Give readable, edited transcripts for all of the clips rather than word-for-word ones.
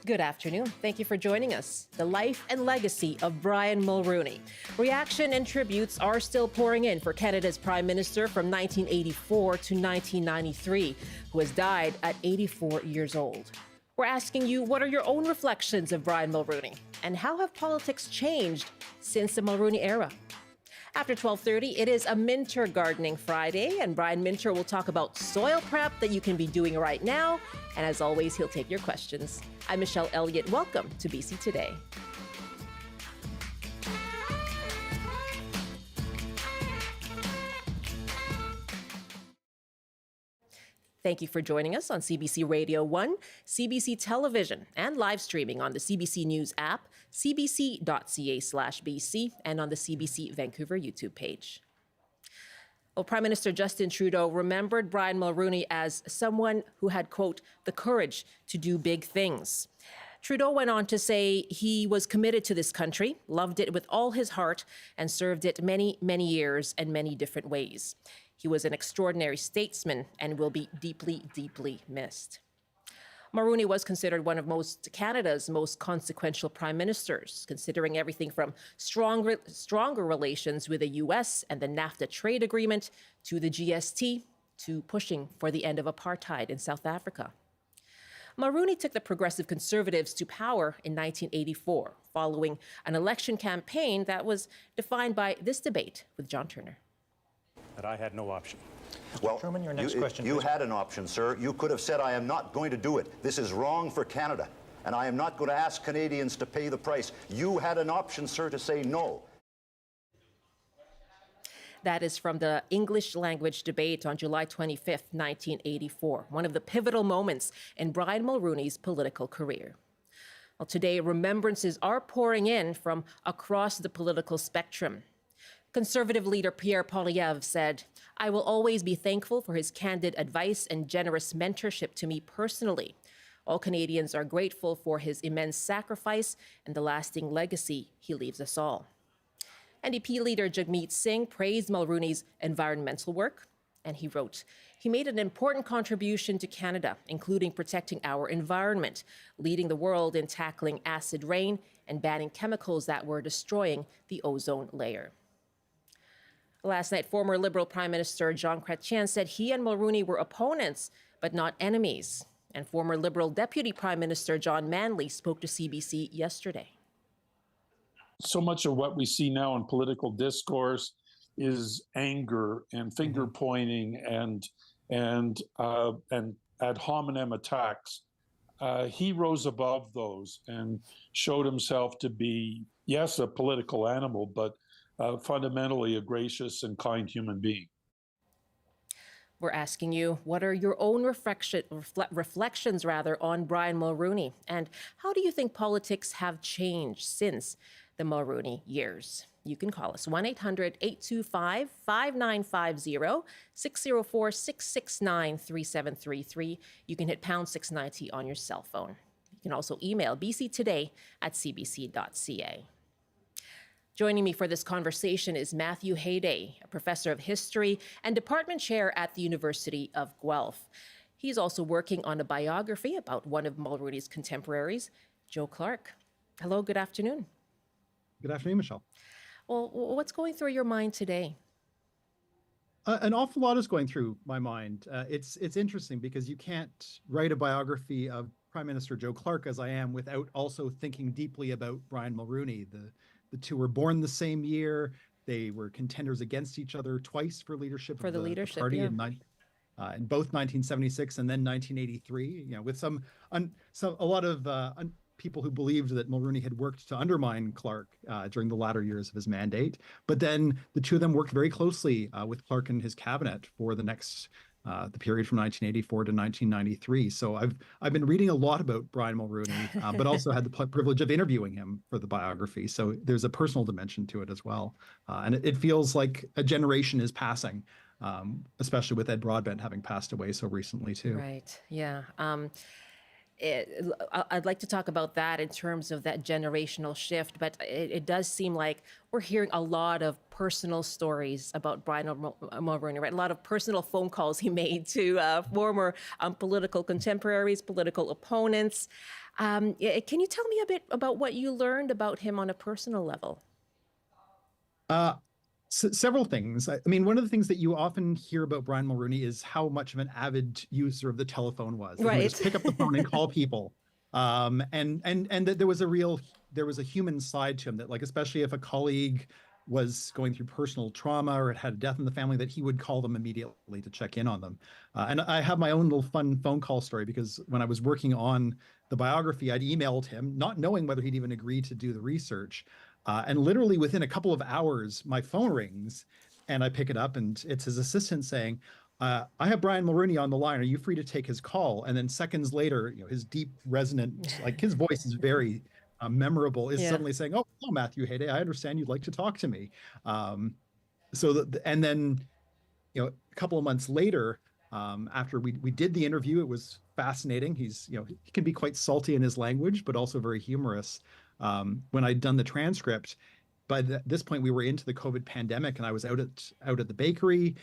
Good afternoon. Thank you for joining us. The life and legacy of Brian Mulroney. Reaction and tributes are still pouring in for Canada's Prime Minister from 1984 to 1993, who has died at 84 years old. We're asking you, what are your own reflections of Brian Mulroney? And how have politics changed since the Mulroney era? After 12:30, it is a Minter Gardening Friday, and Brian Minter will talk about soil prep that you can be doing right now. And as always, he'll take your questions. I'm Michelle Elliott. Welcome to BC Today. Thank you for joining us on CBC Radio 1, CBC Television, and live streaming on the CBC News app, cbc.ca/BC, and on the CBC Vancouver YouTube page. Well, Prime Minister Justin Trudeau remembered Brian Mulroney as someone who had, quote, the courage to do big things. Trudeau went on to say he was committed to this country, loved it with all his heart, and served it many, many years and many different ways. He was an extraordinary statesman and will be deeply, deeply missed. Mulroney was considered one of Canada's most consequential prime ministers, considering everything from stronger relations with the U.S. and the NAFTA trade agreement to the GST to pushing for the end of apartheid in South Africa. Mulroney took the Progressive Conservatives to power in 1984, following an election campaign that was defined by this debate with John Turner. That I had no option. Well, Truman, your next question, you please. had an option, sir. You could have said, I am not going to do it. This is wrong for Canada, and I am not going to ask Canadians to pay the price. You had an option, sir, to say no. That is from the English language debate on July 25th, 1984, one of the pivotal moments in Brian Mulroney's political career. Well, today, remembrances are pouring in from across the political spectrum. Conservative leader Pierre Poilievre said, I will always be thankful for his candid advice and generous mentorship to me personally. All Canadians are grateful for his immense sacrifice and the lasting legacy he leaves us all. NDP leader Jagmeet Singh praised Mulroney's environmental work, and he wrote, he made an important contribution to Canada, including protecting our environment, leading the world in tackling acid rain and banning chemicals that were destroying the ozone layer. Last night, former Liberal Prime Minister Jean Chrétien said he and Mulroney were opponents, but not enemies. And former Liberal Deputy Prime Minister John Manley spoke to CBC yesterday. So much of what we see now in political discourse is anger and finger pointing and ad hominem attacks. He rose above those and showed himself to be, yes, a political animal, but fundamentally a gracious and kind human being. We're asking you, what are your own reflections on Brian Mulroney? And how do you think politics have changed since the Mulroney years? You can call us 1-800-825-5950, 604-669-3733. You can hit pound 690 on your cell phone. You can also email bctoday@cbc.ca. Joining me for this conversation is Matthew Hayday, a professor of history and department chair at the University of Guelph. He's also working on a biography about one of Mulroney's contemporaries, Joe Clark. Hello, good afternoon. Good afternoon, Michelle. Well, what's going through your mind today? An awful lot is going through my mind. It's interesting because you can't write a biography of Prime Minister Joe Clark, as I am, without also thinking deeply about Brian Mulroney. The two were born the same year. They were contenders against each other twice for leadership of the party in both 1976 and then 1983. You know, with a lot of people who believed that Mulroney had worked to undermine Clark during the latter years of his mandate. But then the two of them worked very closely with Clark and his cabinet for the period from 1984 to 1993. So I've been reading a lot about Brian Mulroney, but also had the privilege of interviewing him for the biography. So there's a personal dimension to it as well. And it feels like a generation is passing, especially with Ed Broadbent having passed away so recently too. Right, yeah. I'd like to talk about that in terms of that generational shift, but it does seem like we're hearing a lot of personal stories about Brian Mulroney, right? A lot of personal phone calls he made to former political contemporaries, political opponents. Can you tell me a bit about what you learned about him on a personal level? Several things. I mean, one of the things that you often hear about Brian Mulroney is how much of an avid user of the telephone was. That he would Right. just pick up the phone and call people. And that there was a human side to him, that, like, especially if a colleague was going through personal trauma or had a death in the family, that he would call them immediately to check in on them. And I have my own little fun phone call story, because when I was working on the biography, I'd emailed him, not knowing whether he'd even agree to do the research. And literally within a couple of hours, my phone rings and I pick it up, and it's his assistant saying, I have Brian Mulroney on the line. Are you free to take his call? And then seconds later, his deep, resonant, like, his voice is very memorable, is suddenly saying, "Oh, hello, Matthew Hayday. I understand you'd like to talk to me." And then, a couple of months later, after we did the interview, it was fascinating. He can be quite salty in his language, but also very humorous. When I'd done the transcript, by this point we were into the COVID pandemic, and I was out at the bakery.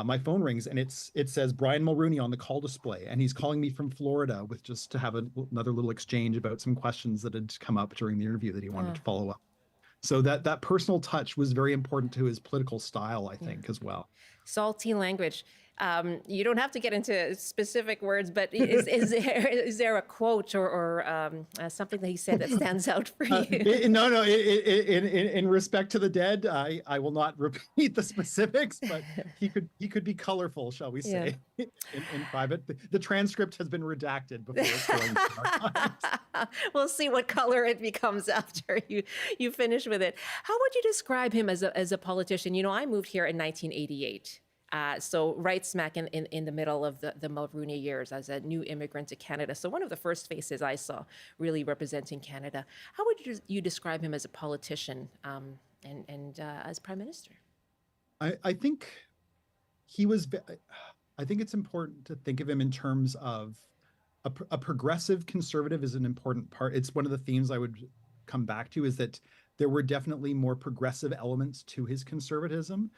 My phone rings, and it says Brian Mulroney on the call display, and he's calling me from Florida with just to have another little exchange about some questions that had come up during the interview that he wanted to follow up. So that personal touch was very important to his political style, I think, as well. Salty language. You don't have to get into specific words, but is there a quote or something that he said that stands out for you? No. In respect to the dead, I will not repeat the specifics, but he could be colorful, shall we say, in private. The transcript has been redacted before it's going to our clients. We'll see what color it becomes after you finish with it. How would you describe him as a politician? I moved here in 1988. So right smack in the middle of the Mulroney years as a new immigrant to Canada. So one of the first faces I saw really representing Canada. How would you describe him as a politician and as Prime Minister? I think he was. I think it's important to think of him in terms of a progressive conservative is an important part. It's one of the themes I would come back to, is that there were definitely more progressive elements to his conservatism.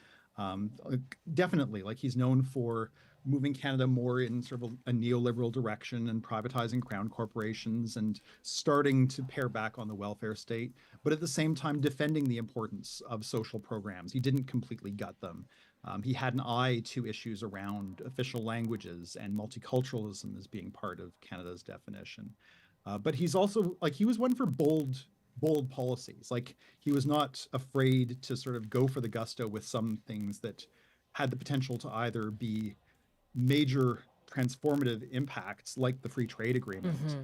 Definitely, like, he's known for moving Canada more in sort of a neoliberal direction and privatizing crown corporations and starting to pare back on the welfare state, but at the same time defending the importance of social programs. He didn't completely gut them. He had an eye to issues around official languages and multiculturalism as being part of Canada's definition. But he's also, like, he was one for bold policies. Like, he was not afraid to sort of go for the gusto with some things that had the potential to either be major transformative impacts, like the free trade agreement,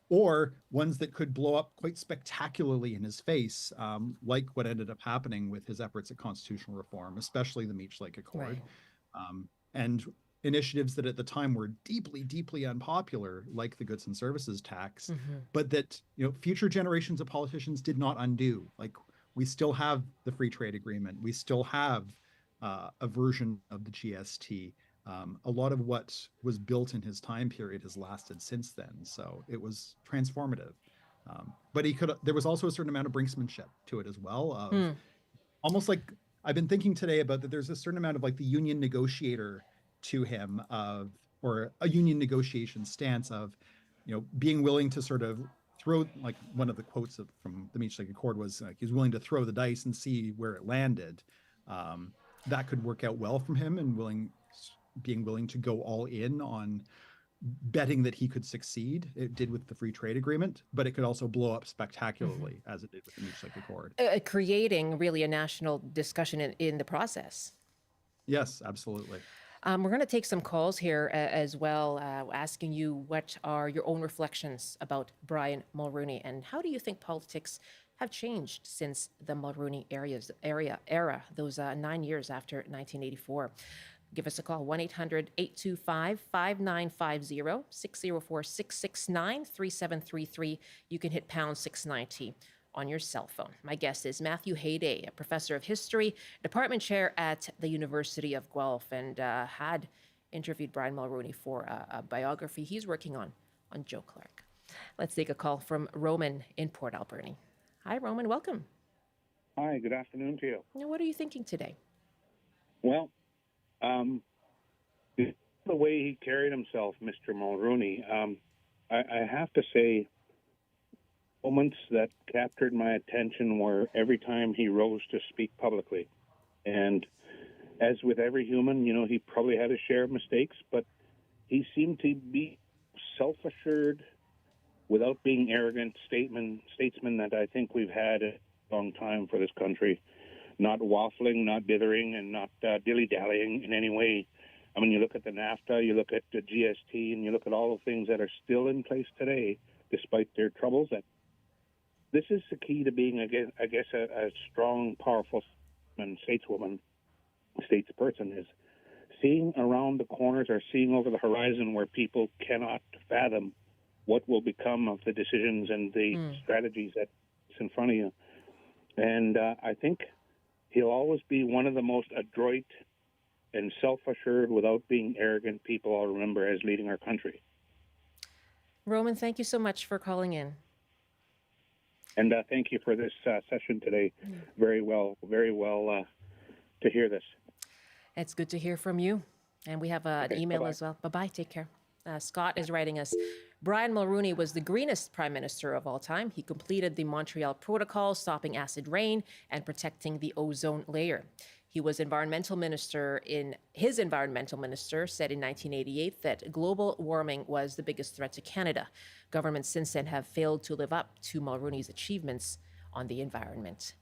or ones that could blow up quite spectacularly in his face, like what ended up happening with his efforts at constitutional reform, especially the Meech Lake Accord. Right. And initiatives that at the time were deeply, deeply unpopular, like the goods and services tax, but that future generations of politicians did not undo. Like, we still have the free trade agreement, we still have a version of the GST. A lot of what was built in his time period has lasted since then, so it was transformative. But there was also a certain amount of brinksmanship to it as well. Of almost like, I've been thinking today about that. There's a certain amount of, like, the union negotiator to him, or a union negotiation stance of, being willing to sort of throw, like, one of the quotes from the Meech Lake Accord was, like, he's willing to throw the dice and see where it landed. That could work out well from him, and being willing to go all in on betting that he could succeed. It did with the free trade agreement, but it could also blow up spectacularly as it did with the Meech Lake Accord. Creating really a national discussion in the process. Yes, absolutely. We're going to take some calls here as well, asking you what are your own reflections about Brian Mulroney, and how do you think politics have changed since the Mulroney era, those 9 years after 1984. Give us a call, 1-800-825-5950, 604-669-3733. You can hit pound 690 on your cell phone. My guest is Matthew Hayday, a professor of history, department chair at the University of Guelph, and had interviewed Brian Mulroney for a biography he's working on on Joe Clark. Let's take a call from Roman in Port Alberni. Hi, Roman. Welcome. Hi, good afternoon to you. Now, what are you thinking today? Well, the way he carried himself, Mr. Mulroney, I have to say, moments that captured my attention were every time he rose to speak publicly. And as with every human, he probably had a share of mistakes, but he seemed to be self-assured, without being arrogant statesman that I think we've had a long time for this country. Not waffling, not dithering, and not dilly-dallying in any way. I mean, you look at the NAFTA, you look at the GST, and you look at all the things that are still in place today, despite their troubles. That this is the key to being, I guess, a strong, powerful stateswoman, statesperson, is seeing around the corners or seeing over the horizon where people cannot fathom what will become of the decisions and the strategies that's in front of you. And I think he'll always be one of the most adroit and self-assured, without being arrogant, people I'll remember as leading our country. Roman, thank you so much for calling in. And thank you for this session today. Very well to hear this. It's good to hear from you. And we have an email bye-bye. as well. Bye-bye. Take care. Scott is writing us. Brian Mulroney was the greenest prime minister of all time. He completed the Montreal Protocol, stopping acid rain and protecting the ozone layer. He was environmental minister his environmental minister said in 1988 that global warming was the biggest threat to Canada. Governments since then have failed to live up to Mulroney's achievements on the environment.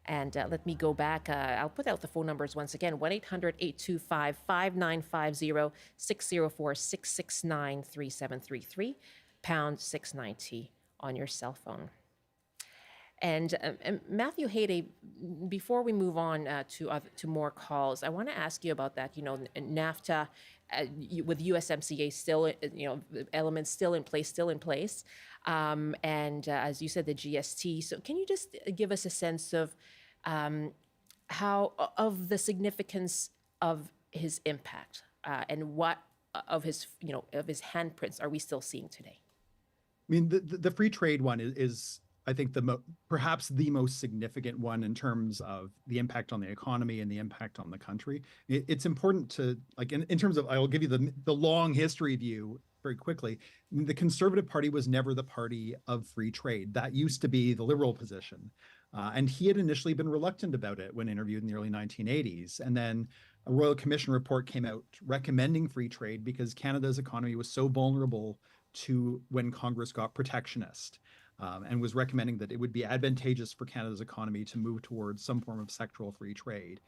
And let me go back. I'll put out the phone numbers once again, 1-800-825-5950, 604-669-3733, pound 690 on your cell phone. And Matthew Hayday, before we move on to more calls, I want to ask you about that. NAFTA with USMCA still, elements still in place, and as you said, the GST. So, can you just give us a sense of how of the significance of his impact and what of his handprints are we still seeing today? I mean, the free trade one is I think perhaps the most significant one in terms of the impact on the economy and the impact on the country. It's important to, like, in terms of, I'll give you the long history view very quickly. The Conservative Party was never the party of free trade. That used to be the Liberal position. And he had initially been reluctant about it when interviewed in the early 1980s. And then a Royal Commission report came out recommending free trade because Canada's economy was so vulnerable to when Congress got protectionist. And was recommending that it would be advantageous for Canada's economy to move towards some form of sectoral free trade.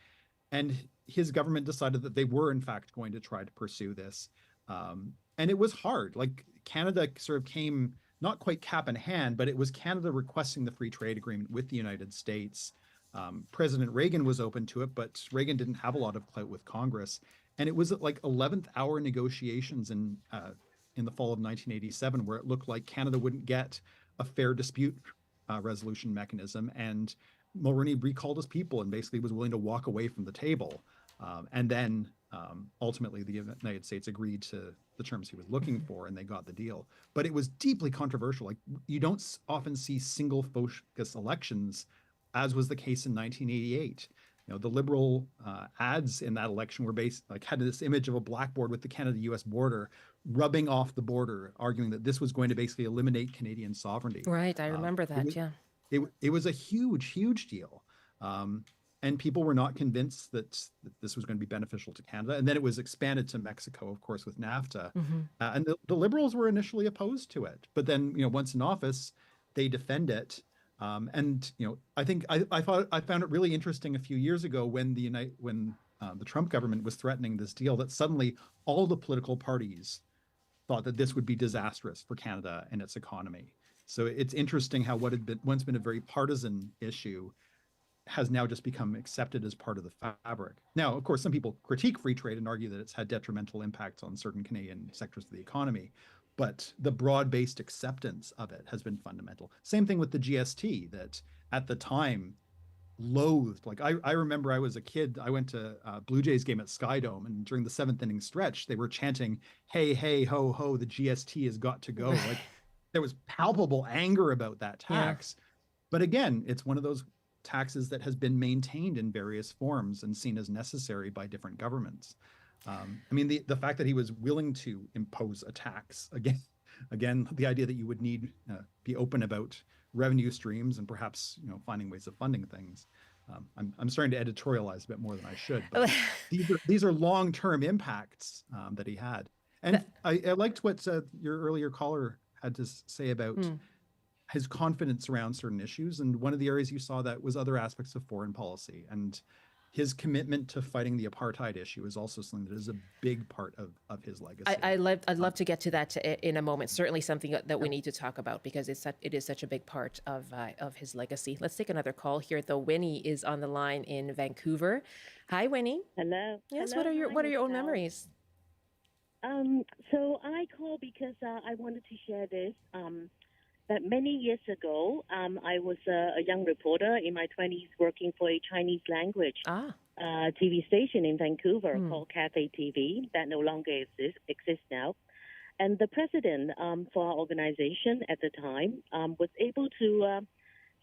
And his government decided that they were, in fact, going to try to pursue this. And it was hard. Like, Canada sort of came not quite cap in hand, but it was Canada requesting the free trade agreement with the United States. President Reagan was open to it, but Reagan didn't have a lot of clout with Congress. And it was like 11th hour negotiations in the fall of 1987, where it looked like Canada wouldn't get a fair dispute resolution mechanism. And Mulroney recalled his people and basically was willing to walk away from the table. And then ultimately the United States agreed to the terms he was looking for, and they got the deal. But it was deeply controversial. Like, you don't often see single focus elections, as was the case in 1988. The Liberal ads in that election were had this image of a blackboard with the Canada-U.S. border, rubbing off the border, arguing that this was going to basically eliminate Canadian sovereignty. Right, I remember that, yeah. It was a huge, huge deal. And people were not convinced that this was going to be beneficial to Canada. And then it was expanded to Mexico, of course, with NAFTA. And the Liberals were initially opposed to it. But then, once in office, they defend it. And I think I found it really interesting a few years ago when the Trump government was threatening this deal, that suddenly all the political parties thought that this would be disastrous for Canada and its economy. So it's interesting how what had once been a very partisan issue has now just become accepted as part of the fabric. Now, of course, some people critique free trade and argue that it's had detrimental impacts on certain Canadian sectors of the economy, but the broad-based acceptance of it has been fundamental. Same thing with the GST, that at the time, loathed. Like I remember I was a kid, I went to a Blue Jays game at Skydome, and during the 7th inning stretch, they were chanting, "Hey, hey, ho, ho, the GST has got to go." Like there was palpable anger about that tax. But again, it's one of those taxes that has been maintained in various forms and seen as necessary by different governments. I mean, the fact that he was willing to impose a tax again, the idea that you would need be open about revenue streams and perhaps finding ways of funding things. I'm starting to editorialize a bit more than I should, but these are long-term impacts that he had. And I liked what your earlier caller had to say about his confidence around certain issues. And one of the areas you saw that was other aspects of foreign policy. And his commitment to fighting the apartheid issue is also something that is a big part of his legacy. I'd love to get to that in a moment. Certainly something that we need to talk about because it is such a big part of his legacy. Let's take another call here, though. Winnie is on the line in Vancouver. Hi, Winnie. Hello. Yes. Hello. What are your own memories? So I call because I wanted to share this. That many years ago, I was a young reporter in my 20s working for a Chinese language TV station in Vancouver called Cafe TV that no longer exists now. And the president for our organization at the time was able to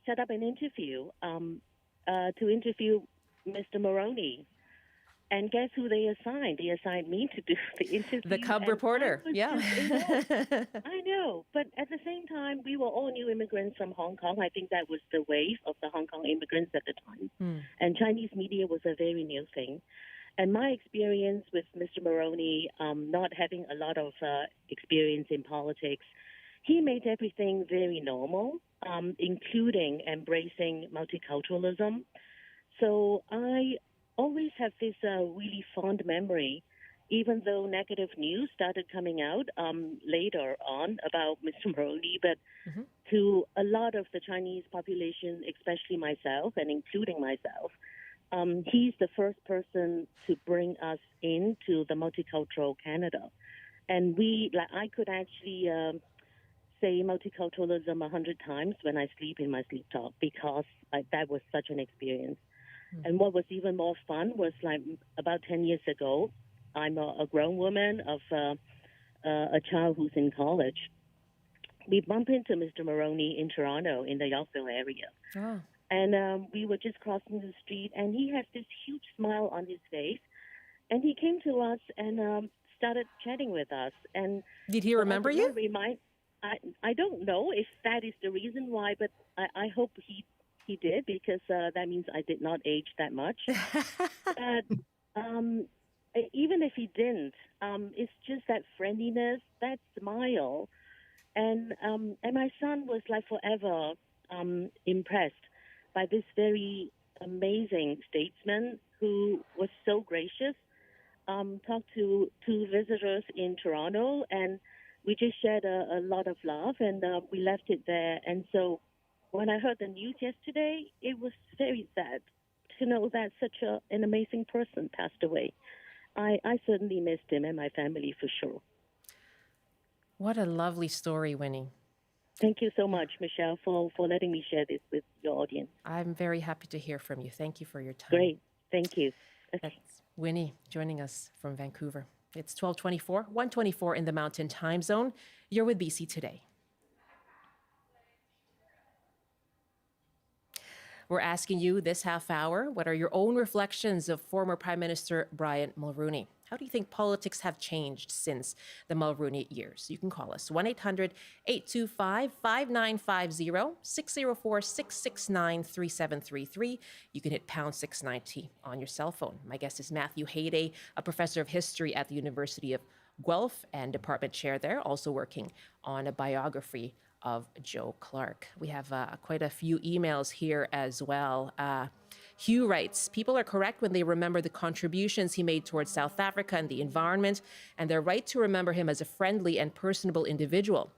set up an interview to interview Mr. Mulroney. And guess who they assigned? They assigned me to do the interview. The cub reporter, yeah. I know, but at the same time, we were all new immigrants from Hong Kong. I think that was the wave of the Hong Kong immigrants at the time. And Chinese media was a very new thing. And my experience with Mr. Mulroney, not having a lot of experience in politics, he made everything very normal, including embracing multiculturalism. So I always have this really fond memory, even though negative news started coming out later on about Mr. Mulroney, but to a lot of the Chinese population, especially myself and including myself, he's the first person to bring us into the multicultural Canada. And I could actually say multiculturalism 100 times when I sleep in my sleep talk because that was such an experience. And what was even more fun was about 10 years ago, I'm a grown woman of a child who's in college. We bumped into Mr. Mulroney in Toronto in the Yorkville area. Oh. And we were just crossing the street, and he had this huge smile on his face. And he came to us and started chatting with us. And did he remember you? I don't know if that is the reason why, but I hope he did, because that means I did not age that much. But even if he didn't, it's just that friendliness, that smile. And my son was forever impressed by this very amazing statesman who was so gracious, talked to two visitors in Toronto, and we just shared a lot of love, and we left it there. And so when I heard the news yesterday, it was very sad to know that such an amazing person passed away. I certainly missed him and my family for sure. What a lovely story, Winnie. Thank you so much, Michelle, for letting me share this with your audience. I'm very happy to hear from you. Thank you for your time. Great. Thank you. That's Winnie joining us from Vancouver. It's 12:24, 1:24 in the Mountain Time Zone. You're with BC Today. We're asking you this half hour, what are your own reflections of former Prime Minister Brian Mulroney? How do you think politics have changed since the Mulroney years? You can call us 1-800-825-5950, 604-669-3733. You can hit pound 690 on your cell phone. My guest is Matthew Hayday, a professor of history at the University of Guelph and department chair there, also working on a biography of Joe Clark. We have quite a few emails here as well. Hugh writes, people are correct when they remember the contributions he made towards South Africa and the environment, and they're right to remember him as a friendly and personable individual.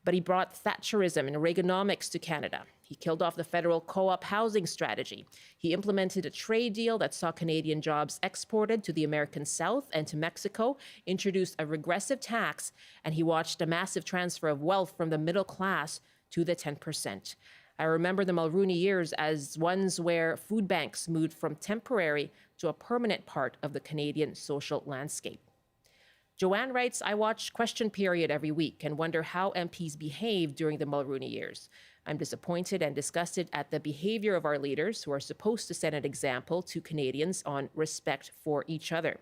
But he brought Thatcherism and Reaganomics to Canada. He killed off the federal co-op housing strategy. He implemented a trade deal that saw Canadian jobs exported to the American South and to Mexico, introduced a regressive tax, and he watched a massive transfer of wealth from the middle class to the 10%. I remember the Mulroney years as ones where food banks moved from temporary to a permanent part of the Canadian social landscape. Joanne writes, I watch Question Period every week and wonder how MPs behaved during the Mulroney years. I'm disappointed and disgusted at the behavior of our leaders who are supposed to set an example to Canadians on respect for each other.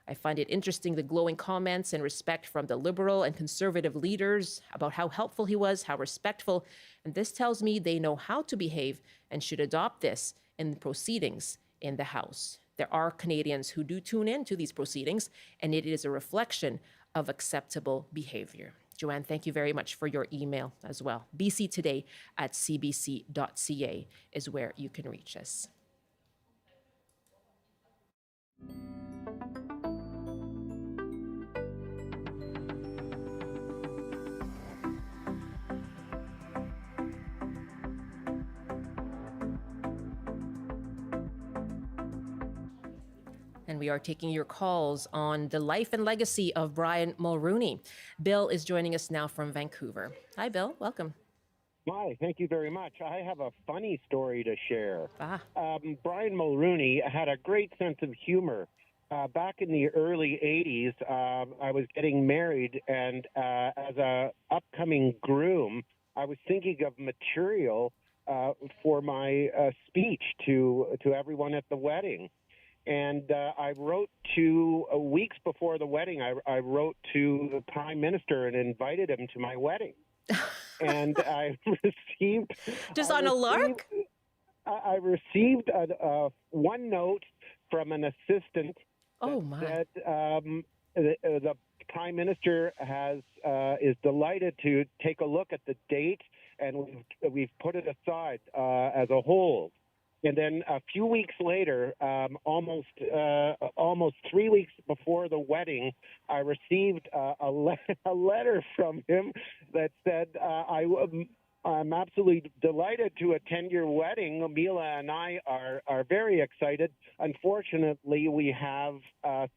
I find it interesting the glowing comments and respect from the Liberal and Conservative leaders about how helpful he was, how respectful, and this tells me they know how to behave and should adopt this in the proceedings in the House. There are Canadians who do tune in to these proceedings, and it is a reflection of acceptable behavior. Joanne, thank you very much for your email as well. bctoday@cbc.ca is where you can reach us. And we are taking your calls on the life and legacy of Brian Mulroney. Bill is joining us now from Vancouver. Hi, Bill. Welcome. Hi, thank you very much. I have a funny story to share. Brian Mulroney had a great sense of humor. Back in the early 80s, I was getting married, and as a upcoming groom, I was thinking of material for my speech to everyone at the wedding. And I wrote to, weeks before the wedding, I wrote to the Prime Minister and invited him to my wedding. And I received... Just on a lark? I received one note from an assistant that said the Prime Minister is delighted to take a look at the date, and we've put it aside as a hold. And then a few weeks later, almost 3 weeks before the wedding, I received a letter from him that said, I'm absolutely delighted to attend your wedding. Mila and I are very excited. Unfortunately, we have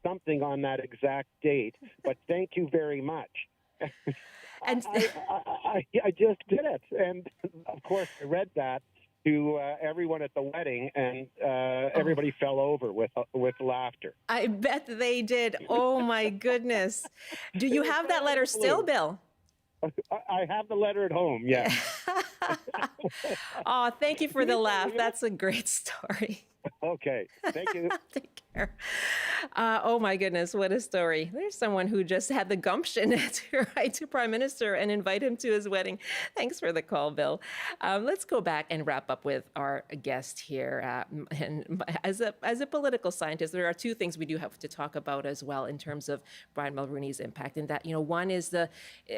something on that exact date, but thank you very much. And I just did it. And, of course, I read that to everyone at the wedding, and everybody fell over with laughter. I bet they did. Oh, my goodness. Do you have that letter still, Bill? I have the letter at home, yeah. Oh, thank you for the laugh. That's a great story. Okay, thank you. Take care. Oh my goodness, what a story. There's someone who just had the gumption to write to Prime Minister and invite him to his wedding. Thanks for the call, Bill. Let's go back and wrap up with our guest here. And as a political scientist, there are two things we do have to talk about as well in terms of Brian Mulroney's impact. And that, one is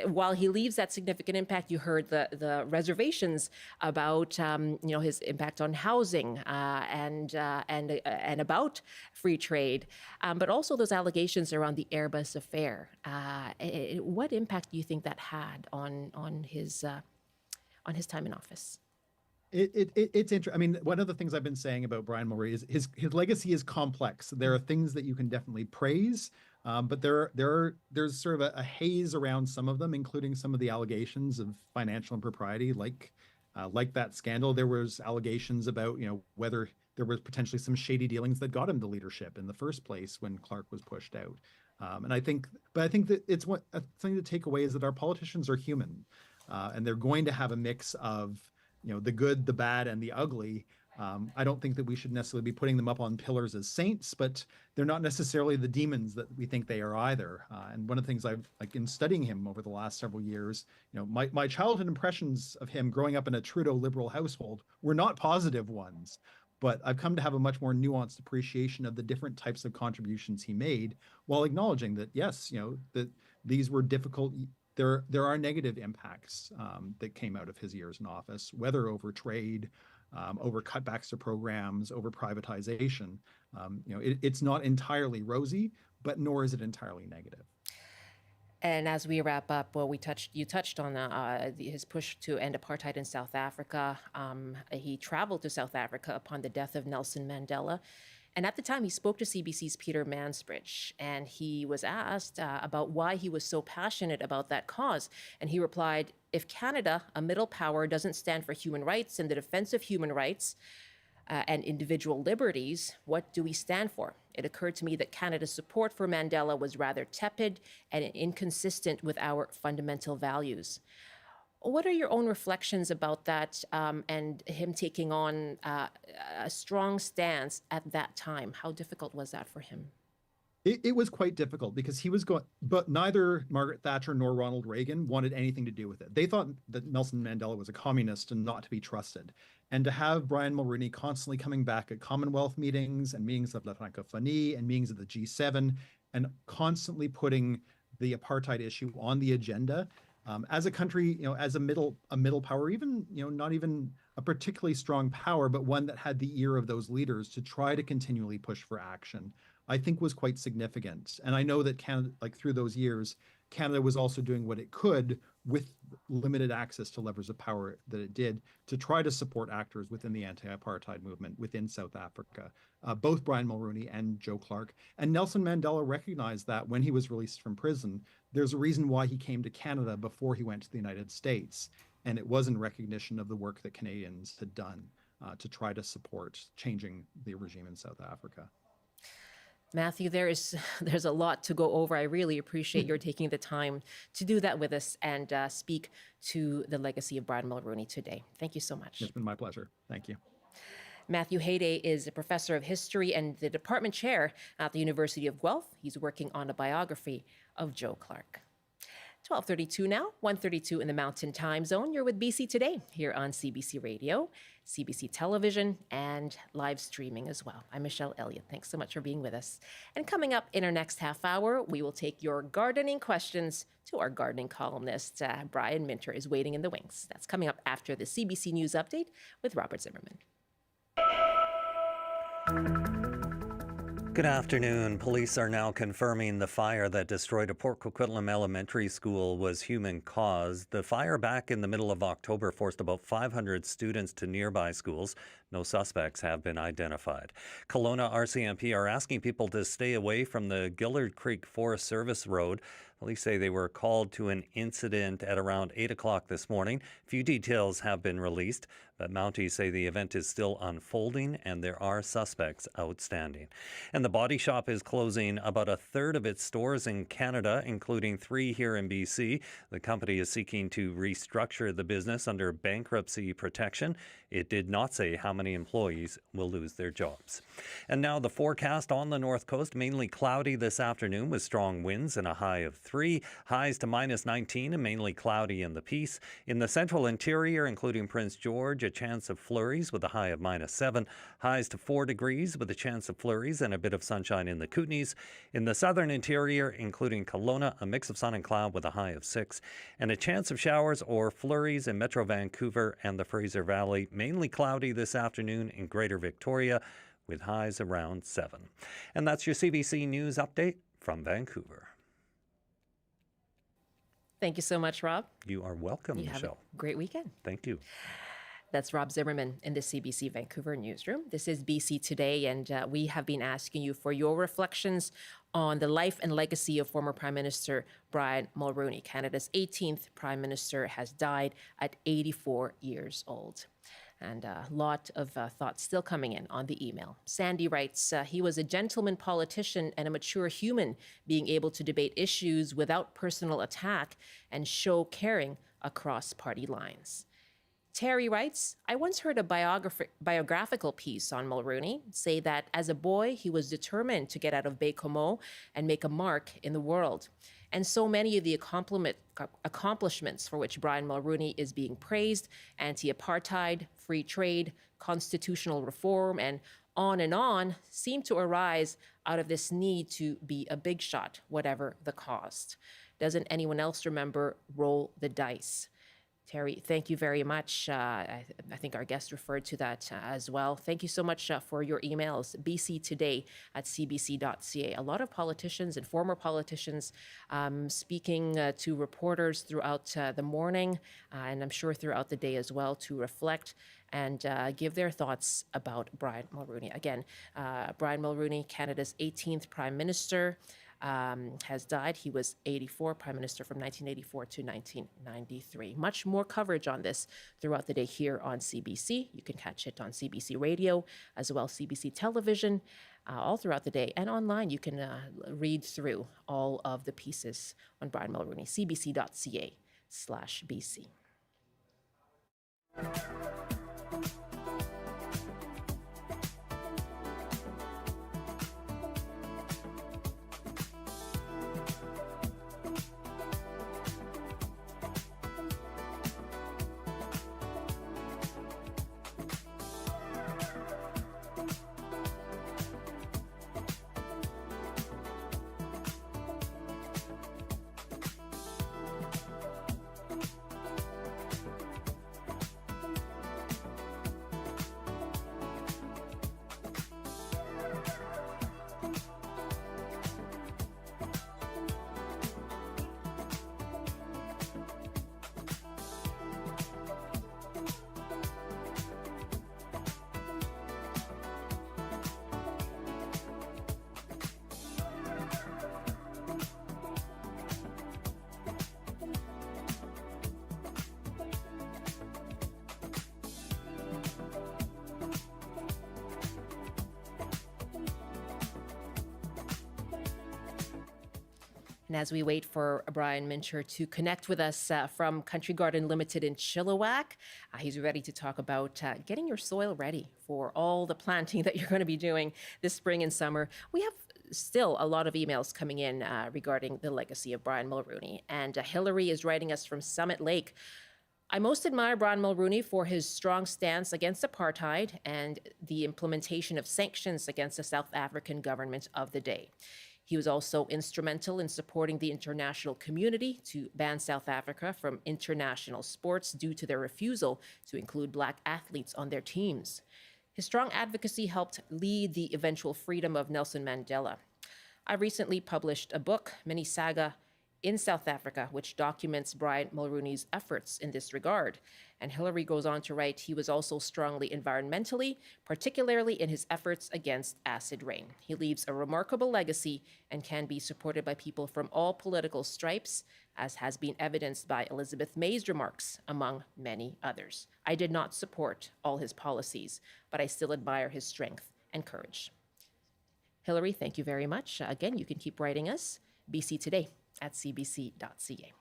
while he leaves that significant impact, you heard the reservations about, his impact on housing and about free trade, but also those allegations around the Airbus affair. What impact do you think that had on his time in office? It's interesting. I mean, one of the things I've been saying about Brian Mulroney is his legacy is complex. There are things that you can definitely praise, but there's sort of a haze around some of them, including some of the allegations of financial impropriety, like that scandal. There was allegations about whether there was potentially some shady dealings that got him the leadership in the first place when Clark was pushed out. And I think that it's a thing to take away is that our politicians are human, and they're going to have a mix of the good, the bad, and the ugly. I don't think that we should necessarily be putting them up on pillars as saints, but they're not necessarily the demons that we think they are either. And one of the things I've in studying him over the last several years, my childhood impressions of him growing up in a Trudeau liberal household were not positive ones. But I've come to have a much more nuanced appreciation of the different types of contributions he made, while acknowledging that, yes, that these were difficult. There are negative impacts that came out of his years in office, whether over trade, over cutbacks to programs, over privatization. It's not entirely rosy, but nor is it entirely negative. And as we wrap up, you touched on his push to end apartheid in South Africa. He traveled to South Africa upon the death of Nelson Mandela. And at the time, he spoke to CBC's Peter Mansbridge, and he was asked about why he was so passionate about that cause. And he replied, if Canada, a middle power, doesn't stand for human rights and the defense of human rights and individual liberties, what do we stand for? It occurred to me that Canada's support for Mandela was rather tepid and inconsistent with our fundamental values. What are your own reflections about that and him taking on a strong stance at that time? How difficult was that for him? It was quite difficult because he was going, but neither Margaret Thatcher nor Ronald Reagan wanted anything to do with it. They thought that Nelson Mandela was a communist and not to be trusted. And to have Brian Mulroney constantly coming back at Commonwealth meetings and meetings of La Francophonie and meetings of the G7 and constantly putting the apartheid issue on the agenda as a country, as a middle power, even, not even a particularly strong power, but one that had the ear of those leaders to try to continually push for action, I think was quite significant. And I know that Canada, through those years, Canada was also doing what it could with limited access to levers of power that it did to try to support actors within the anti-apartheid movement within South Africa, both Brian Mulroney and Joe Clark. And Nelson Mandela recognized that when he was released from prison, there's a reason why he came to Canada before he went to the United States. And it was in recognition of the work that Canadians had done to try to support changing the regime in South Africa. Matthew, there's a lot to go over. I really appreciate your taking the time to do that with us and speak to the legacy of Brian Mulroney today. Thank you so much. It's been my pleasure. Thank you. Matthew Hayday is a professor of history and the department chair at the University of Guelph. He's working on a biography of Joe Clark. 12:32 now, 1:32 in the Mountain Time Zone. You're with BC Today here on CBC Radio, CBC Television, and live streaming as well. I'm Michelle Elliott. Thanks so much for being with us. And coming up in our next half hour, we will take your gardening questions to our gardening columnist. Brian Minter is waiting in the wings. That's coming up after the CBC News Update with Robert Zimmerman. Good afternoon. Police are now confirming the fire that destroyed a Port Coquitlam elementary school was human-caused. The fire back in the middle of October forced about 500 students to nearby schools. No suspects have been identified. Kelowna RCMP are asking people to stay away from the Gillard Creek Forest Service Road. Police say they were called to an incident at around 8 o'clock this morning. Few details have been released, but Mounties say the event is still unfolding and there are suspects outstanding. And the Body Shop is closing about a third of its stores in Canada, including 3 here in BC. The company is seeking to restructure the business under bankruptcy protection. It did not say how many employees will lose their jobs. And now the forecast on the North Coast, mainly cloudy this afternoon with strong winds and a high of 3, highs to -19 and mainly cloudy in the Peace. In the central interior, including Prince George, a chance of flurries with a high of -7, highs to 4 degrees with a chance of flurries and a bit of sunshine in the Kootenays. In the southern interior, including Kelowna, a mix of sun and cloud with a high of 6, and a chance of showers or flurries in Metro Vancouver and the Fraser Valley. Mainly cloudy this afternoon in Greater Victoria with highs around 7. And that's your CBC News Update from Vancouver. Thank you so much, Rob. You are welcome, Michelle. Michelle. Have a great weekend. Thank you. That's Rob Zimmerman in the CBC Vancouver newsroom. This is BC Today, and we have been asking you for your reflections on the life and legacy of former Prime Minister Brian Mulroney. Canada's 18th Prime Minister has died at 84 years old. And a lot of thoughts still coming in on the email. Sandy writes, he was a gentleman politician and a mature human, being able to debate issues without personal attack and show caring across party lines. Terry writes, I once heard a biographical piece on Mulroney say that as a boy, he was determined to get out of Baie-Comeau and make a mark in the world. And so many of the accomplishments for which Brian Mulroney is being praised, anti-apartheid, free trade, constitutional reform, and on, seem to arise out of this need to be a big shot, whatever the cost. Doesn't anyone else remember Roll the Dice? Terry, thank you very much. I think our guest referred to that as well. Thank you so much for your emails, bctoday@cbc.ca. A lot of politicians and former politicians speaking to reporters throughout the morning, and I'm sure throughout the day as well, to reflect and give their thoughts about Brian Mulroney. Again, Brian Mulroney, Canada's 18th Prime Minister. has died. He was 84, Prime Minister from 1984 to 1993. Much more coverage on this throughout the day here on CBC. You can catch it on CBC Radio, as well as CBC Television, all throughout the day. And online, you can read through all of the pieces on Brian Mulroney, cbc.ca/BC. And as we wait for Brian Mincher to connect with us from Country Garden Limited in Chilliwack, he's ready to talk about getting your soil ready for all the planting that you're going to be doing this spring and summer. We have still a lot of emails coming in regarding the legacy of Brian Mulroney. And Hillary is writing us from Summit Lake. I most admire Brian Mulroney for his strong stance against apartheid and the implementation of sanctions against the South African government of the day. He was also instrumental in supporting the international community to ban South Africa from international sports due to their refusal to include Black athletes on their teams. His strong advocacy helped lead the eventual freedom of Nelson Mandela. I recently published a book, Mini Saga in South Africa, which documents Brian Mulroney's efforts in this regard. And Hillary goes on to write, he was also strongly environmentally, particularly in his efforts against acid rain. He leaves a remarkable legacy and can be supported by people from all political stripes, as has been evidenced by Elizabeth May's remarks, among many others. I did not support all his policies, but I still admire his strength and courage. Hillary, thank you very much. Again, you can keep writing us, bctoday@cbc.ca.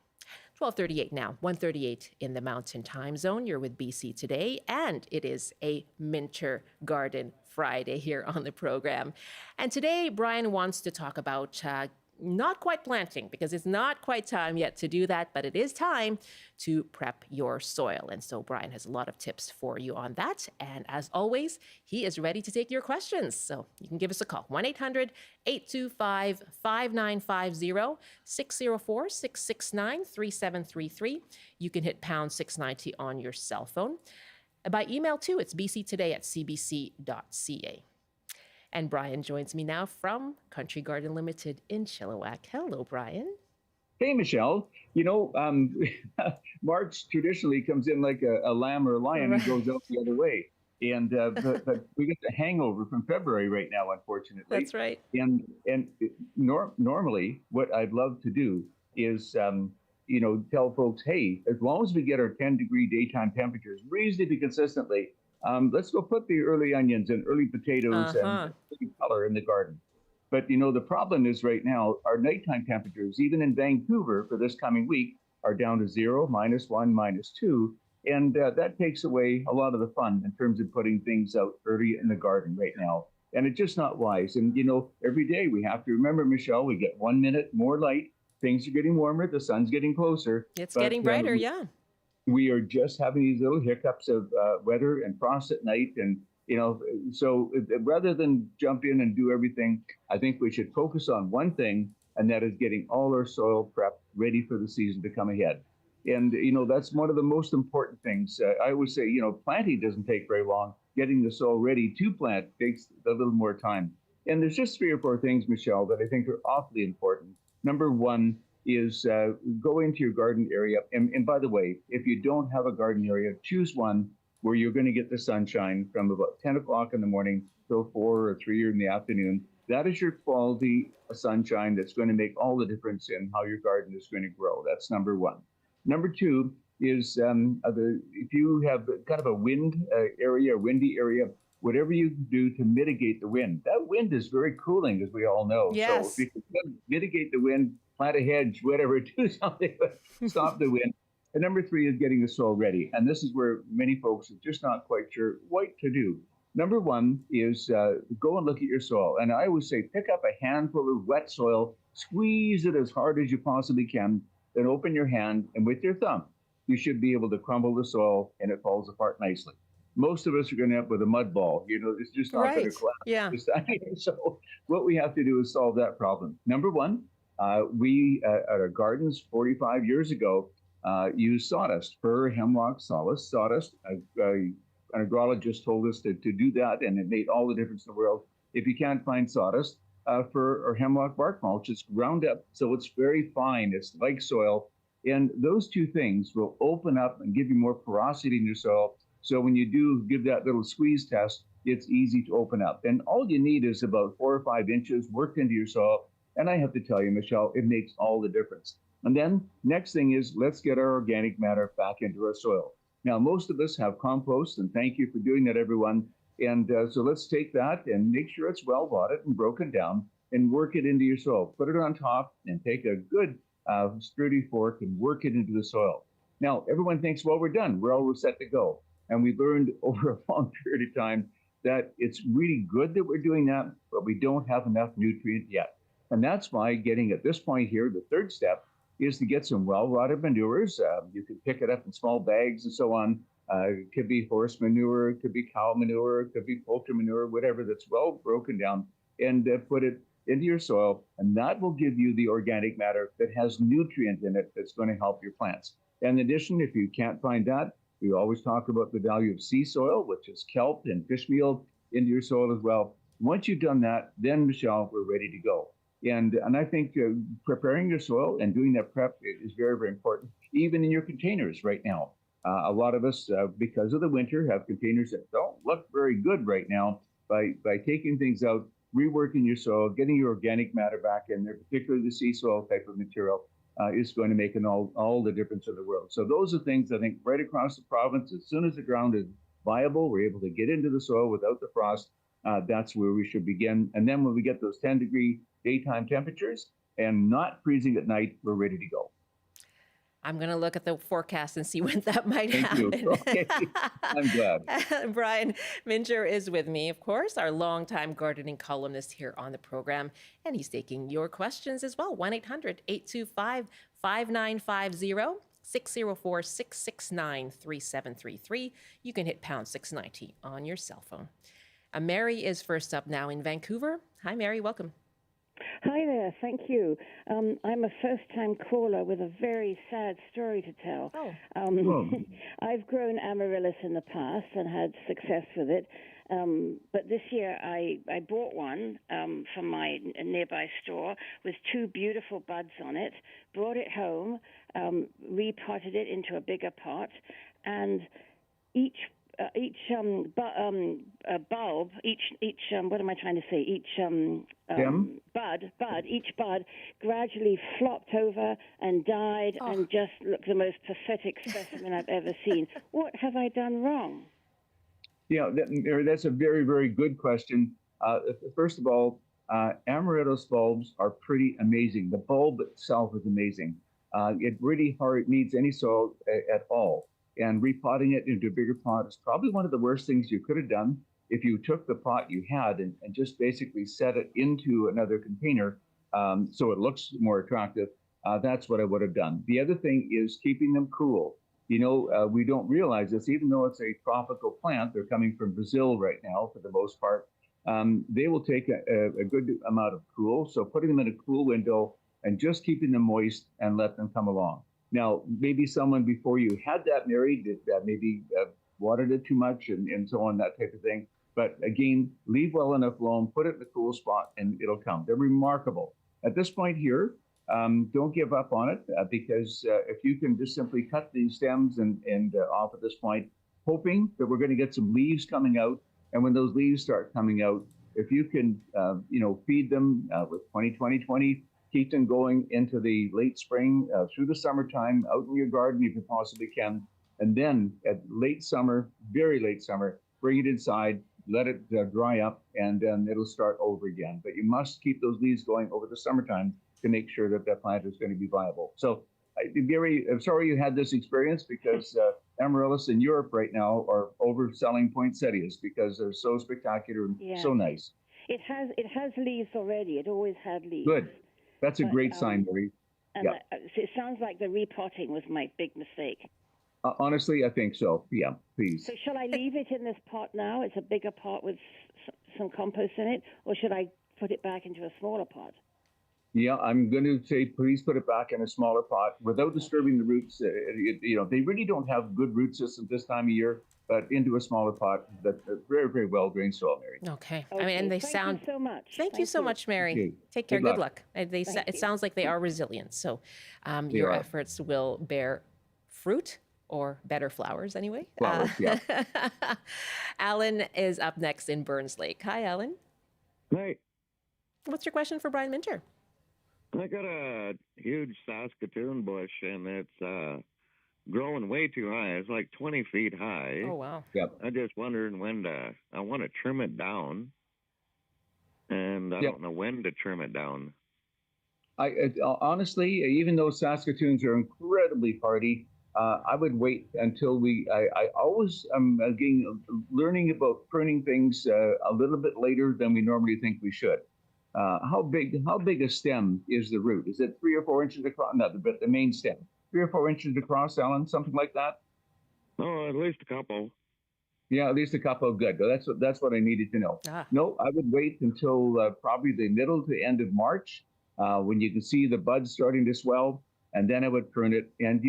12:38 now, 1:38 in the Mountain Time Zone. You're with BC Today, and it is a Minter Garden Friday here on the program. And today, Brian wants to talk about not quite planting, because it's not quite time yet to do that, but it is time to prep your soil. And so Brian has a lot of tips for you on that. And as always, he is ready to take your questions. So you can give us a call, 1-800-825-5950, 604-669-3733. You can hit pound 690 on your cell phone. By email too, it's bctoday@cbc.ca. And Brian joins me now from Country Garden Limited in Chilliwack. Hello, Brian. Hey, Michelle. You know, March traditionally comes in like a lamb or a lion and goes out the other way. And but we get the hangover from February right now, unfortunately. That's right. And normally, what I'd love to do is, tell folks, hey, as long as we get our 10-degree daytime temperatures reasonably consistently, let's go put the early onions and early potatoes and early color in the garden. But, the problem is right now, our nighttime temperatures, even in Vancouver for this coming week, are down to 0, -1, -2. And that takes away a lot of the fun in terms of putting things out early in the garden right now. And it's just not wise. And, every day we have to remember, Michelle, we get 1 minute more light. Things are getting warmer. The sun's getting closer. It's getting brighter, yeah. We are just having these little hiccups of weather and frost at night. And, so rather than jump in and do everything, I think we should focus on one thing, and that is getting all our soil prepped ready for the season to come ahead. And, that's one of the most important things. I always say, planting doesn't take very long. Getting the soil ready to plant takes a little more time. And there's just 3 or 4 things, Michelle, that I think are awfully important. Number one is go into your garden area. And by the way, if you don't have a garden area, choose one where you're going to get the sunshine from about 10 o'clock in the morning till 4 or 3 in the afternoon. That is your quality sunshine that's going to make all the difference in how your garden is going to grow. That's number one. Number two is if you have kind of a wind area, windy area, whatever you can do to mitigate the wind. That wind is very cooling, as we all know. Yes. So if you can mitigate the wind, plant a hedge, whatever, do something to stop the wind. And number three is getting the soil ready. And this is where many folks are just not quite sure what to do. Number one is go and look at your soil. And I always say, pick up a handful of wet soil, squeeze it as hard as you possibly can, then open your hand, and with your thumb, you should be able to crumble the soil and it falls apart nicely. Most of us are going to end up with a mud ball. It's just not going to collapse. Yeah. So what we have to do is solve that problem. Number one, we at our gardens 45 years ago used sawdust, fir, hemlock, sawdust. An agrologist told us to do that, and it made all the difference in the world. If you can't find sawdust, fir or hemlock bark mulch, it's ground up, so it's very fine. It's like soil. And those two things will open up and give you more porosity in your soil. So when you do give that little squeeze test, it's easy to open up. And all you need is about 4 or 5 inches worked into your soil. And I have to tell you, Michelle, it makes all the difference. And then next thing is let's get our organic matter back into our soil. Now, most of us have compost, and thank you for doing that, everyone. And so let's take that and make sure it's well watered and broken down and work it into your soil. Put it on top and take a good sturdy fork and work it into the soil. Now, everyone thinks, well, we're done. We're all set to go. And we learned over a long period of time that it's really good that we're doing that, but we don't have enough nutrient yet. And that's why getting at this point here, the third step is to get some well-rotted manures. You can pick it up in small bags and so on. It could be horse manure, it could be cow manure, it could be poultry manure, whatever that's well broken down, and put it into your soil. And that will give you the organic matter that has nutrient in it that's going to help your plants. And in addition, if you can't find that, we always talk about the value of sea soil, which is kelp and fish meal into your soil as well. Once you've done that, then, Michelle, we're ready to go. And I think preparing your soil and doing that prep is very, very important, even in your containers right now. A lot of us, because of the winter, have containers that don't look very good right now. By taking things out, reworking your soil, getting your organic matter back in there, particularly the sea soil type of material, is going to make all the difference in the world. So those are things, I think, right across the province. As soon as the ground is viable, we're able to get into the soil without the frost. That's where we should begin. And then when we get those 10-degree daytime temperatures and not freezing at night, we're ready to go. I'm going to look at the forecast and see when that might Thank happen. you. Okay. I'm glad. Brian Mulroney is with me, of course, our longtime gardening columnist here on the program, and he's taking your questions as well. 1-800-825-5950, 604-669-3733. You can hit pound 690 on your cell phone. Mary is first up now in Vancouver. Hi, Mary. Welcome. Hi there, thank you. I'm a first-time caller with a very sad story to tell. I've grown amaryllis in the past and had success with it, but this year I bought one from my nearby store with 2 beautiful buds on it, brought it home, repotted it into a bigger pot, and each bulb, what am I trying to say? Each bud gradually flopped over and died and just looked the most pathetic specimen I've ever seen. What have I done wrong? Yeah, that's a very, very good question. First of all, amaryllis bulbs are pretty amazing. The bulb itself is amazing. It really hardly needs any soil at all. And repotting it into a bigger pot is probably one of the worst things you could have done. If you took the pot you had and just basically set it into another container so it looks more attractive, that's what I would have done. The other thing is keeping them cool. We don't realize this, even though it's a tropical plant, they're coming from Brazil right now for the most part, they will take a good amount of cool. So putting them in a cool window and just keeping them moist and let them come along. Now, maybe someone before you had that, Mary, maybe watered it too much and so on, that type of thing. But again, leave well enough alone, put it in a cool spot, and it'll come. They're remarkable. At this point here, don't give up on it because if you can just simply cut these stems and off at this point, hoping that we're going to get some leaves coming out. And when those leaves start coming out, if you can, feed them with 20, keep them going into the late spring, through the summertime, out in your garden if you possibly can. And then at late summer, very late summer, bring it inside, let it dry up, and then it'll start over again. But you must keep those leaves going over the summertime to make sure that that plant is going to be viable. So, Gary, I'm sorry you had this experience, because amaryllis in Europe right now are overselling poinsettias because they're so spectacular and so nice. It has leaves already. It always had leaves. Good. That's a great sign, Mary. And it sounds like the repotting was my big mistake. Honestly, I think so. Yeah, please. So shall I leave it in this pot now? It's a bigger pot with some compost in it, or should I put it back into a smaller pot? Yeah, I'm going to say please put it back in a smaller pot without disturbing the roots. They really don't have good root system this time of year, but into a smaller pot that's very, very well drained soil, Mary. Okay. I mean, and they sound. Thank you so much. Thank you so much, Mary. Okay. Take care. Good Good luck. It sounds like they are resilient. So your efforts will bear fruit, or better flowers anyway. Flowers, yeah. Alan is up next in Burns Lake. Hi, Alan. Hi. What's your question for Brian Minter? I got a huge Saskatoon bush, and it's growing way too high. It's like 20 feet high. Oh, wow. Yep. I just wondering when I want to trim it down, and I don't know when to trim it down. Honestly, even though Saskatoons are incredibly hardy, I would wait until I always am learning about pruning things a little bit later than we normally think we should. How big a stem is the root? Is it 3 or 4 inches across? No, the main stem. 3 or 4 inches across, Alan, something like that? Oh, at least a couple. Yeah, at least a couple. Good. That's what I needed to know. No, I would wait until probably the middle to end of March, when you can see the buds starting to swell, and then I would prune it. And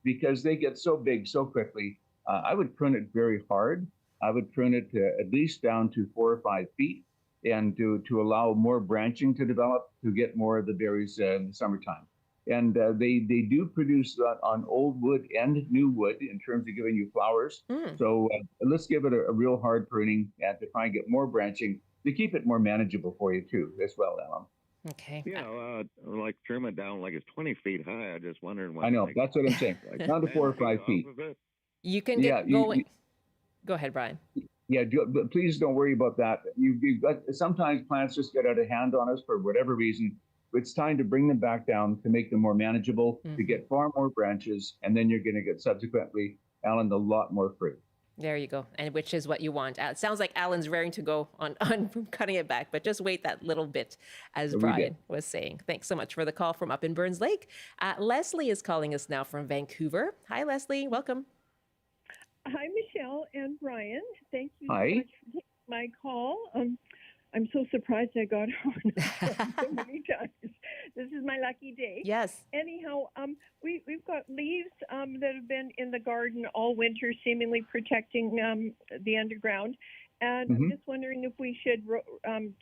because they get so big so quickly, I would prune it very hard. I would prune it at least down to 4 or 5 feet, and to allow more branching to develop, to get more of the berries in the summertime. And they do produce that on old wood and new wood in terms of giving you flowers. So let's give it a real hard pruning, and to try and get more branching to keep it more manageable for you too, as well, Alan. Okay. Yeah, like trim it down like it's 20 feet high. I just wondering when. I know, that's what I'm saying. Down to 4 or 5 feet. You can get going. Go ahead, Brian. Yeah, but please don't worry about that. You've got, sometimes plants just get out of hand on us for whatever reason. It's time to bring them back down, to make them more manageable, to get far more branches, and then you're going to get subsequently, Alan, a lot more fruit. There you go, and which is what you want. It sounds like Alan's raring to go on cutting it back, but just wait that little bit, as Brian was saying. Thanks so much for the call from up in Burns Lake. Leslie is calling us now from Vancouver. Hi, Leslie. Welcome. Hi, Michelle and Brian. Thank you so much for taking my call. I'm so surprised I got on so many times. This is my lucky day. Yes. Anyhow, we've got leaves that have been in the garden all winter, seemingly protecting the underground. And I'm just wondering if we should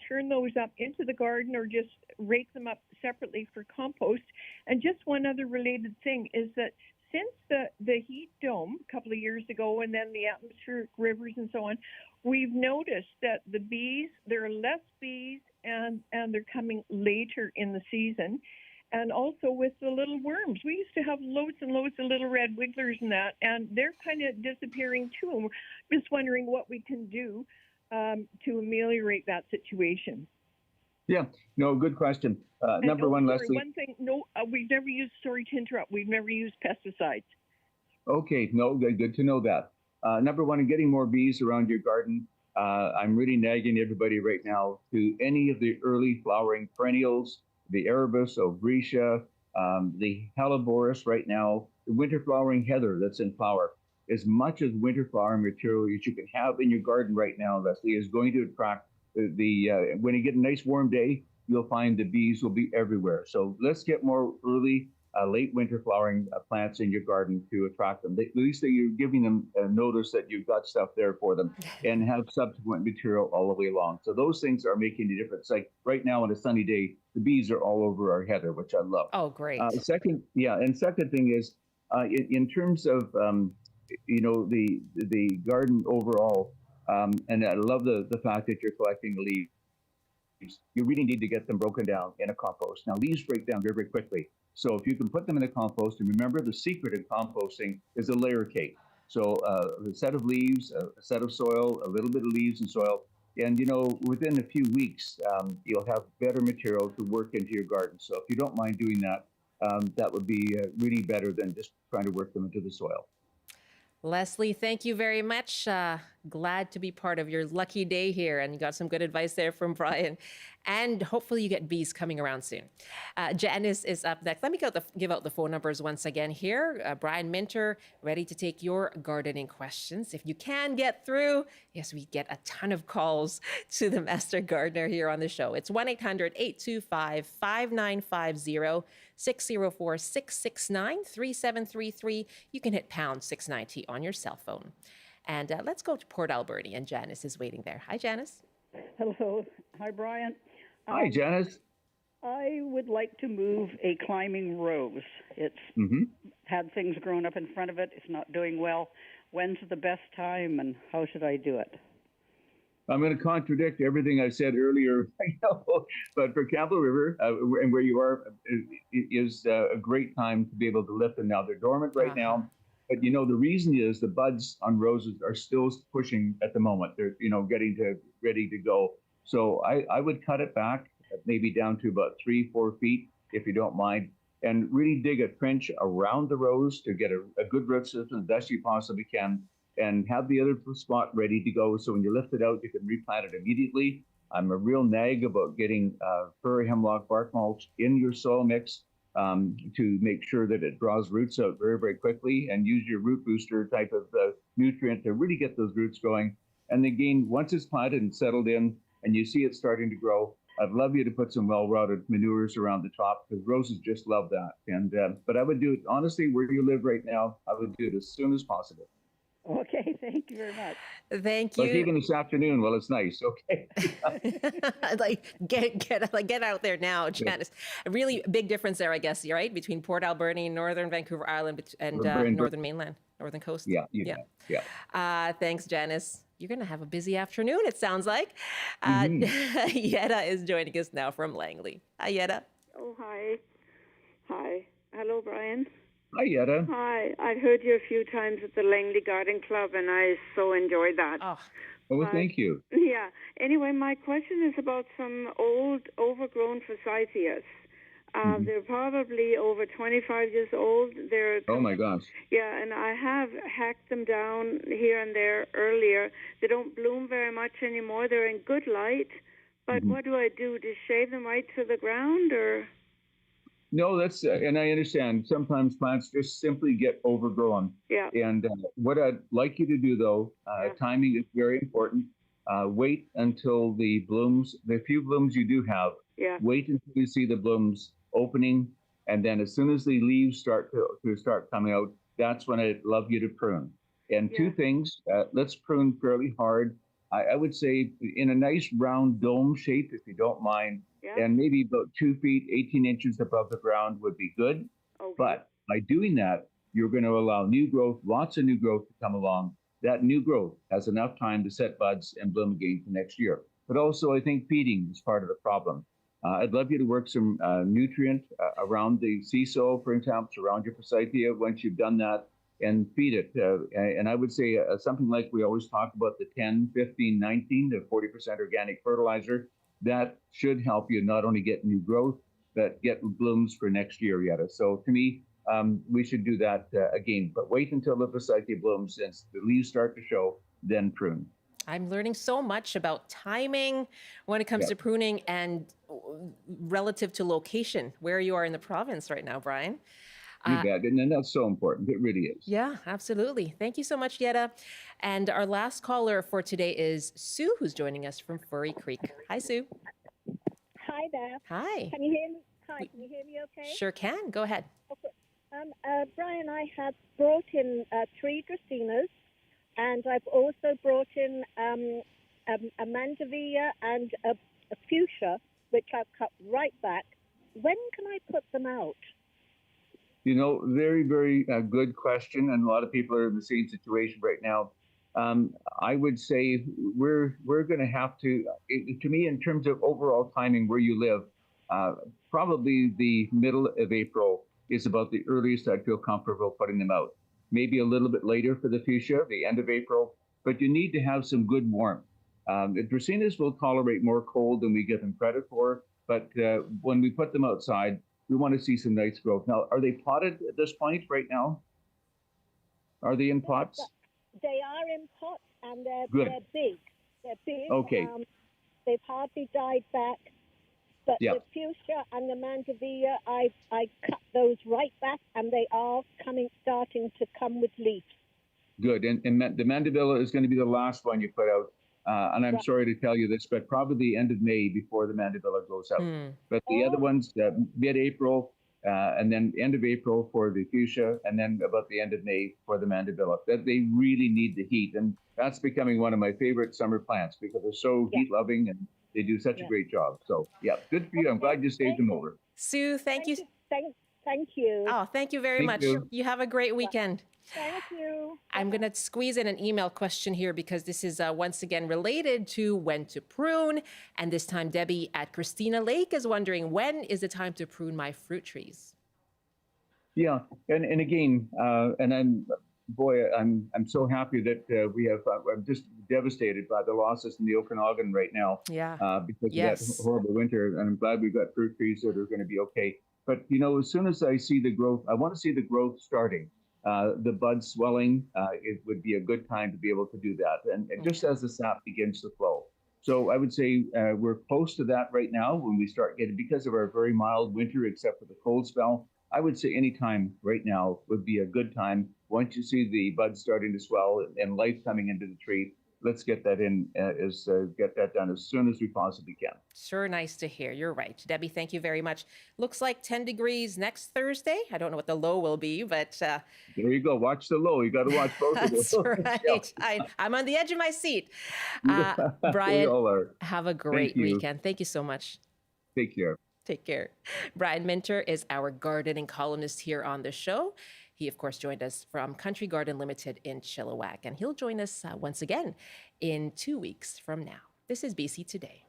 turn those up into the garden, or just rake them up separately for compost. And just one other related thing is that since the heat dome a couple of years ago, and then the atmospheric rivers and so on, we've noticed that the bees, there are less bees, and they're coming later in the season. And also with the little worms, we used to have loads and loads of little red wigglers and that, and they're kind of disappearing too. And we're just wondering what we can do to ameliorate that situation. Yeah, no, good question. Number one, Leslie. One thing, we've never used, sorry to interrupt, we've never used pesticides. Okay, no, good to know that. Number one, in getting more bees around your garden, I'm really nagging everybody right now to any of the early flowering perennials, the Arabis, Ovretia, the Helleborus right now, the winter flowering heather that's in flower. As much as winter flowering material as you can have in your garden right now, Leslie, is going to attract when you get a nice warm day, you'll find the bees will be everywhere. So let's get more early, late winter flowering plants in your garden to attract them. At least you're giving them a notice that you've got stuff there for them, and have subsequent material all the way along. So those things are making a difference. Like right now on a sunny day, the bees are all over our heather, which I love. Oh, great. Second thing is, in terms of the garden overall, And I love the fact that you're collecting the leaves. You really need to get them broken down in a compost. Now, leaves break down very, very quickly. So if you can put them in a compost, and remember the secret in composting is a layer cake. So a set of leaves, a set of soil, a little bit of leaves and soil, and within a few weeks, you'll have better material to work into your garden. So if you don't mind doing that, that would be really better than just trying to work them into the soil. Leslie, thank you very much. Glad to be part of your lucky day here, and you got some good advice there from Brian. And hopefully you get bees coming around soon. Janice is up next. Let me give out the phone numbers once again here. Brian Minter, ready to take your gardening questions. If you can get through, yes, we get a ton of calls to the Master Gardener here on the show. It's 1-800-825-5950, 604-669-3733. You can hit pound 690 on your cell phone. And let's go to Port Alberni, and Janice is waiting there. Hi, Janice. Hello. Hi, Brian. Hi, Janice. I would like to move a climbing rose. It's had things growing up in front of it. It's not doing well. When's the best time, and how should I do it? I'm going to contradict everything I said earlier, but for Campbell River, and where you are, is a great time to be able to lift them now. They're dormant right now. But, the reason is the buds on roses are still pushing at the moment. They're, getting ready to go. So I would cut it back, maybe down to about 3-4 feet, if you don't mind, and really dig a trench around the rose to get a good root system as best you possibly can, and have the other spot ready to go. So when you lift it out, you can replant it immediately. I'm a real nag about getting fir hemlock bark mulch in your soil mix. To make sure that it draws roots out very, very quickly, and use your root booster type of nutrient to really get those roots going. And again, once it's planted and settled in and you see it starting to grow, I'd love you to put some well-rotted manures around the top, because roses just love that. And but I would do it, honestly, where you live right now, I would do it as soon as possible. Okay, thank you very much. Thank you. Like even this afternoon, well, it's nice. Okay. get out there now, Janice. A really big difference there, I guess. You're right, between Port Alberni, northern Vancouver Island, and northern mainland, northern coast. Yeah. Thanks, Janice. You're going to have a busy afternoon, it sounds like. Yetta is joining us now from Langley. Hi, Yetta. Oh, hi. Hi. Hello, Brian. Hi, Yetta. Hi. I've heard you a few times at the Langley Garden Club, and I so enjoyed that. Oh, well, thank you. Yeah. Anyway, my question is about some old, overgrown forsythias. They're probably over 25 years old. Oh, my gosh. Yeah, and I have hacked them down here and there earlier. They don't bloom very much anymore. They're in good light. But what do I do? Just shave them right to the ground, or...? No, that's, and I understand, sometimes plants just simply get overgrown. Yeah. And what I'd like you to do, though, timing is very important. Wait until the few blooms you do have, wait until you see the blooms opening. And then as soon as the leaves start coming out, that's when I'd love you to prune. And two things, let's prune fairly hard. I would say in a nice round dome shape, if you don't mind. And maybe about 2 feet, 18 inches above the ground would be good. Okay. But by doing that, you're going to allow new growth, lots of new growth to come along. That new growth has enough time to set buds and bloom again for next year. But also, I think feeding is part of the problem. I'd love you to work some nutrient around the sea soil, for example, around your forsythia once you've done that, and feed it. And I would say something like we always talk about the 10, 15, 19 to 40% organic fertilizer. That should help you not only get new growth, but get blooms for next year, Yetta. So to me, we should do that again. But wait until the forsythia blooms and the leaves start to show, then prune. I'm learning so much about timing when it comes to pruning and relative to location, where you are in the province right now, Brian. You bet. And that's so important. It really is. Yeah, absolutely. Thank you so much, Yetta. And our last caller for today is Sue, who's joining us from Furry Creek. Hi, Sue. Hi there. Hi. Can you hear me? Hi, can you hear me okay? Sure can. Go ahead. Okay. Brian, I have brought in 3 dracaenas, and I've also brought in a mandevilla and a fuchsia, which I've cut right back. When can I put them out? Very, very good question. And a lot of people are in the same situation right now. I would say we're going to have to me, in terms of overall timing where you live, probably the middle of April is about the earliest I'd feel comfortable putting them out. Maybe a little bit later for the fuchsia, the end of April, but you need to have some good warmth. The dracaenas will tolerate more cold than we give them credit for, but when we put them outside, we want to see some nice growth. Now, are they potted at this point right now? Are they in pots? They are in pots, and Good. they're big. They're big. Okay. They've hardly died back. But Yeah. the fuchsia and the mandevilla, I cut those right back, and they are starting to come with leaves. Good. And the mandevilla is going to be the last one you put out. And I'm sorry to tell you this, but probably the end of May before the mandevilla goes out. But the other ones, mid-April, and then end of April for the fuchsia, and then about the end of May for the mandevilla. That they really need the heat, and that's becoming one of my favorite summer plants because they're so heat-loving and they do such a great job. So, yeah, good for you. I'm glad you saved them over. Sue, thank you. Thank you. Oh, thank you very much. You have a great weekend. Thank you. I'm going to squeeze in an email question here because this is once again related to when to prune. And this time, Debbie at Christina Lake is wondering, when is the time to prune my fruit trees? Yeah, and again, and I'm so happy that we have. I'm just devastated by the losses in the Okanagan right now. Yeah. Because of that horrible winter, and I'm glad we've got fruit trees that are going to be okay. But as soon as I see the growth, I want to see the growth starting. The buds swelling, it would be a good time to be able to do that, and just as the sap begins to flow. So I would say we're close to that right now when we start getting, because of our very mild winter, except for the cold spell. I would say any time right now would be a good time. Once you see the buds starting to swell and life coming into the tree, let's get that get that done as soon as we possibly can. Sure, nice to hear. You're right. Debbie, thank you very much. Looks like 10 degrees next Thursday. I don't know what the low will be, but... there you go. Watch the low. You got to watch both of those. That's right. I'm on the edge of my seat. Brian, we all are. Have a great weekend. Thank you so much. Take care. Take care. Brian Minter is our gardening columnist here on the show. He, of course, joined us from Country Garden Limited in Chilliwack, and he'll join us once again in 2 weeks from now. This is BC Today.